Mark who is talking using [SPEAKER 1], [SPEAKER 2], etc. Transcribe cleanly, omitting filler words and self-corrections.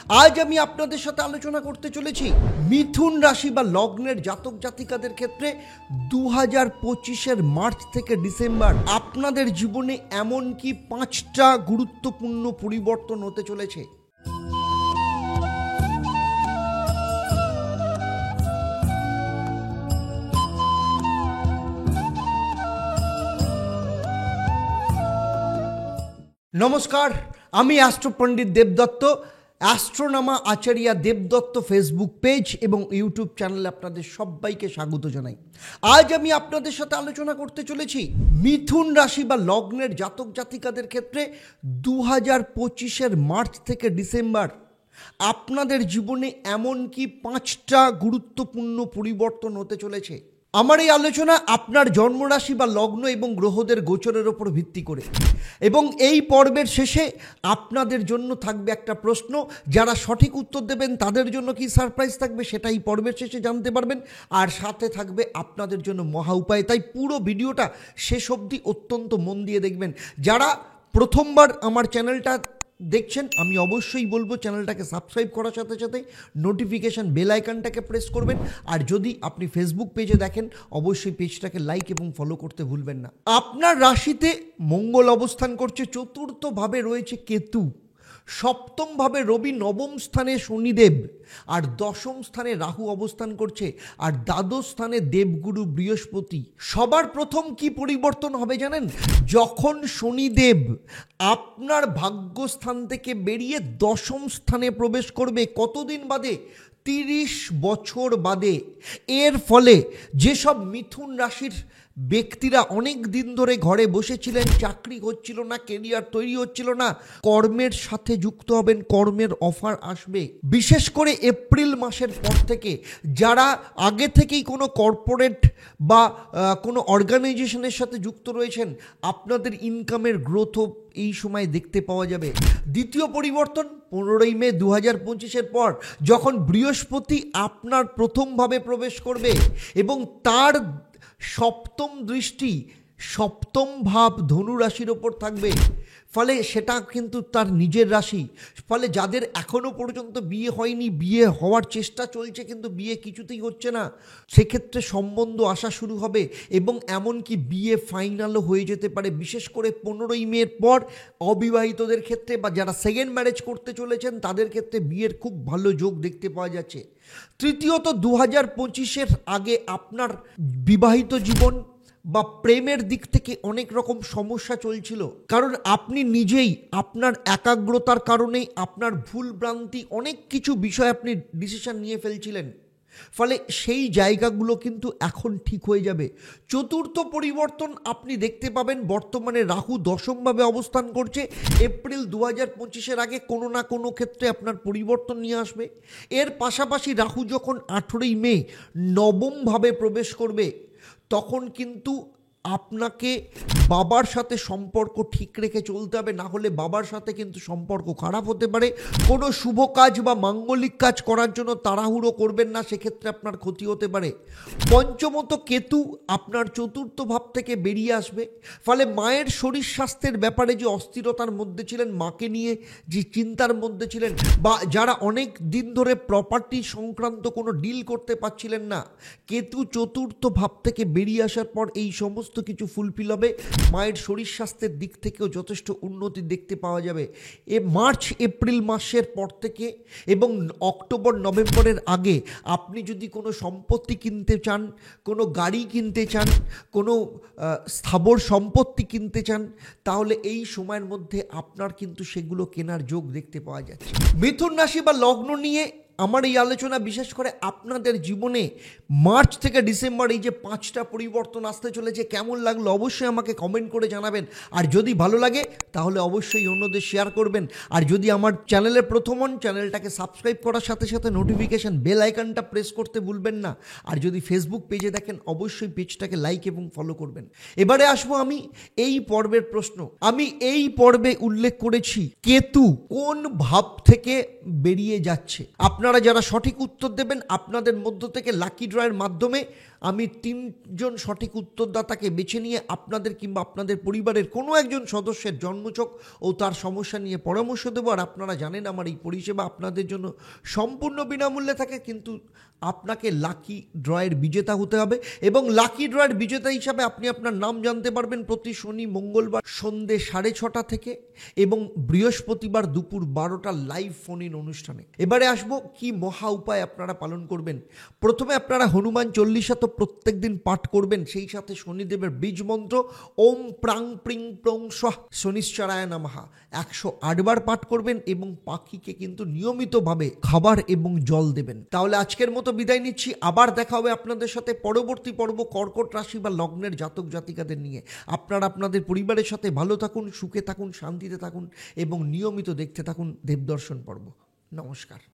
[SPEAKER 1] আজ আমি আপনাদের সাথে আলোচনা করতে চলেছি মিথুন রাশি বা লগ্নের জাতক জাতিকাদের ক্ষেত্রে 2025-এর মার্চ থেকে ডিসেম্বর আপনাদের জীবনে এমন কি 5টা গুরুত্বপূর্ণ পরিবর্তন হতে চলেছে। নমস্কার, আমি অ্যাস্ট্রো পণ্ডিত দেবদত্ত, অ্যাস্ট্রোনামা আচার্য দেবদত্ত ফেসবুক পেজ এবং ইউটিউব চ্যানেলে আপনাদের সবাইকে স্বাগত জানাই। আজ আমি আপনাদের সাথে আলোচনা করতে চলেছি মিথুন রাশি বা লগ্নের জাতক জাতিকাদের ক্ষেত্রে 2025-এর মার্চ থেকে ডিসেম্বর আপনাদের জীবনে এমন কি 5টা গুরুত্বপূর্ণ পরিবর্তন হতে চলেছে। আমার এই আলোচনা আপনার জন্মরাশি বা লগ্ন এবং গ্রহদের গোচরের ওপর ভিত্তি করে, এবং এই পর্বের শেষে আপনাদের জন্য থাকবে একটা প্রশ্ন। যারা সঠিক উত্তর দেবেন তাদের জন্য কি সারপ্রাইজ থাকবে সেটাই পর্বের শেষে জানতে পারবেন, আর সাথে থাকবে আপনাদের জন্য মহা উপায়। তাই পুরো ভিডিওটা শেষ অবধি অত্যন্ত মন দিয়ে দেখবেন। যারা প্রথমবার আমার চ্যানেলটা দেখছেন, আমি অবশ্যই বলবো চ্যানেলটাকে সাবস্ক্রাইব করার সাথে সাথে নোটিফিকেশান বেল আইকনটাকে প্রেস করবেন। আর যদি আপনি ফেসবুক পেজে দেখেন, অবশ্যই পেজটাকে লাইক এবং ফলো করতে ভুলবেন না। আপনার রাশিতে মঙ্গল অবস্থান করছে, চতুর্থভাবে রয়েছে কেতু, সপ্তমভাবে রবি, নবম স্থানে শনিদেব, আর দশম স্থানে রাহু অবস্থান করছে, আর দ্বাদশ স্থানে দেবগুরু বৃহস্পতি। সবার প্রথম কি পরিবর্তন হবে জানেন? যখন শনিদেব আপনার ভাগ্যস্থান থেকে বেরিয়ে দশম স্থানে প্রবেশ করবে। কতদিন বাদে? 30 বছর বাদে। এর ফলে যেসব মিথুন রাশির ব্যক্তিরা অনেক দিন ধরে ঘরে বসেছিলেন, চাকরি হচ্ছিল না, কেরিয়ার তৈরি হচ্ছিল না, কর্মের সাথে যুক্ত হবেন, কর্মের অফার আসবে। বিশেষ করে এপ্রিল মাসের পর থেকে যারা আগে থেকেই কোনো কর্পোরেট বা কোনো অর্গানাইজেশনের সাথে যুক্ত রয়েছেন, আপনাদের ইনকামের গ্রোথও এই সময় দেখতে পাওয়া যাবে। দ্বিতীয় পরিবর্তন 15ই মে 2025-এর পর, যখন বৃহস্পতি আপনার প্রথমভাবে প্রবেশ করবে এবং তার সপ্তম দৃষ্টি সপ্তম ভাব ধনু রাশির ওপর থাকবে। ফলে সেটা কিন্তু তার নিজের রাশি। ফলে যাদের এখনও পর্যন্ত বিয়ে হয়নি, বিয়ে হওয়ার চেষ্টা চলছে কিন্তু বিয়ে কিছুতেই হচ্ছে না, সেক্ষেত্রে সম্বন্ধ আসা শুরু হবে এবং এমনকি বিয়ে ফাইনালও হয়ে যেতে পারে। বিশেষ করে 15ই মের পর অবিবাহিতদের ক্ষেত্রে বা যারা সেকেন্ড ম্যারেজ করতে চলেছেন তাদের ক্ষেত্রে বিয়ের খুব ভালো যোগ দেখতে পাওয়া যাচ্ছে। তৃতীয়ত 2025-এর আগে আপনার বিবাহিত জীবন বা প্রেমের দিক থেকে অনেক রকম সমস্যা চলছিল, কারণ আপনি নিজেই আপনার একাগ্রতার কারণে আপনার ভুল ভ্রান্তি অনেক কিছু বিষয় আপনি ডিসিশন নিয়ে ফেলছিলেন। ফলে সেই জায়গাগুলো কিন্তু এখন ঠিক হয়ে যাবে। চতুর্থ পরিবর্তন আপনি দেখতে পাবেন, বর্তমানে রাহু দশমভাবে অবস্থান করছে। এপ্রিল 2025-এর আগে কোনো না কোনো ক্ষেত্রে আপনার পরিবর্তন নিয়ে আসবে। এর পাশাপাশি রাহু যখন 18ই মে নবমভাবে প্রবেশ করবে, তখন কিন্তু আপনাকে বাবার সাথে সম্পর্ক ঠিক রেখে চলতে হবে, না হলে বাবার সাথে কিন্তু সম্পর্ক খারাপ হতে পারে। কোনো শুভ কাজ বা মাঙ্গলিক কাজ করার জন্য তাড়াহুড়ো করবেন না, সেক্ষেত্রে আপনার ক্ষতি হতে পারে। পঞ্চমত কেতু আপনার চতুর্থ ভাব থেকে বেরিয়ে আসবে। ফলে মায়ের শরীর স্বাস্থ্যের ব্যাপারে যে অস্থিরতার মধ্যে ছিলেন, মাকে নিয়ে যে চিন্তার মধ্যে ছিলেন, বা যারা অনেক দিন ধরে প্রপার্টি সংক্রান্ত কোনো ডিল করতে পারছিলেন না, কেতু চতুর্থ ভাব থেকে বেরিয়ে আসার পর এই সমস্ত কিছু ফুলফিল হবে। মায়ের শরীর স্বাস্থ্যের দিক থেকেও যথেষ্ট উন্নতি দেখতে পাওয়া যাবে। মার্চ এপ্রিল মাসের পর থেকে এবং অক্টোবর নভেম্বরের আগে আপনি যদি কোনো সম্পত্তি কিনতে চান, কোনো গাড়ি কিনতে চান, কোনো স্থাবর সম্পত্তি কিনতে চান, তাহলে এই সময়ের মধ্যে আপনার কিন্তু সেগুলো কেনার যোগ দেখতে পাওয়া যাচ্ছে। মিথুন রাশি বা লগ্ন নিয়ে আমার এই আলোচনা বিশেষ করে আপনাদের জীবনে মার্চ থেকে ডিসেম্বর এই যে 5টা পরিবর্তন আসতে চলেছে, কেমন লাগলো অবশ্যই আমাকে কমেন্ট করে জানাবেন। আর যদি ভালো লাগে তাহলে অবশ্যই অন্যদের শেয়ার করবেন। আর যদি আমার চ্যানেলের প্রথম হন, চ্যানেলটাকে সাবস্ক্রাইব করার সাথে সাথে নোটিফিকেশান বেল আইকনটা প্রেস করতে ভুলবেন না। আর যদি ফেসবুক পেজে দেখেন, অবশ্যই পেজটাকে লাইক এবং ফলো করবেন। এবারে আসবো আমি এই পর্বের প্রশ্ন। আমি এই পর্বে উল্লেখ করেছি কেতু কোন ভাব থেকে বেরিয়ে যাচ্ছে। আপনার আপনারা যারা সঠিক উত্তর দেবেন, আপনাদের মধ্য থেকে লাকি ড্রয়ের মাধ্যমে আমি 3 জন সঠিক উত্তরদাতাকে বেছে নিয়ে আপনাদের কিংবা আপনাদের পরিবারের কোনো একজন সদস্যের জন্মছক ও তার সমস্যা নিয়ে পরামর্শ দেবো। আর আপনারা জানেন আমার এই পরিষেবা আপনাদের জন্য সম্পূর্ণ বিনামূল্যে থাকে, কিন্তু আপনাকে লাকি ড্রয়ের বিজেতা হতে হবে। এবং লাকি ড্রয়ের বিজেতা হিসাবে আপনি আপনার নাম জানতে পারবেন প্রতি শনি মঙ্গলবার সন্ধ্যে 6:30 থেকে এবং বৃহস্পতিবার দুপুর 12টা লাইভ ফোন ইন অনুষ্ঠানে। এবারে আসবো কি মহা উপায় আপনারা পালন করবেন। প্রথমে আপনারা হনুমান চল্লিশা তো প্রত্যেক দিন পাঠ করবেন, সেই সাথে শনিদেবের বীজ মন্ত্র ওম প্রাং প্রিং প্রং স্বাহ শনিশ্চরায় নমঃ 108 বার পাঠ করবেন এবং পাখিকে কিন্তু নিয়মিতভাবে খাবার এবং জল দেবেন। তাহলে আজকের মতো বিদায় নিচ্ছি, আবার দেখা হবে আপনাদের সাথে পরবর্তী পর্ব কর্কট রাশি বা লগ্নের জাতক জাতিকাদের নিয়ে। আপনারা আপনাদের পরিবারের সাথে ভালো থাকুন, সুখে থাকুন, শান্তিতে থাকুন এবং নিয়মিত দেখতে থাকুন দেবদর্শন পর্ব। নমস্কার।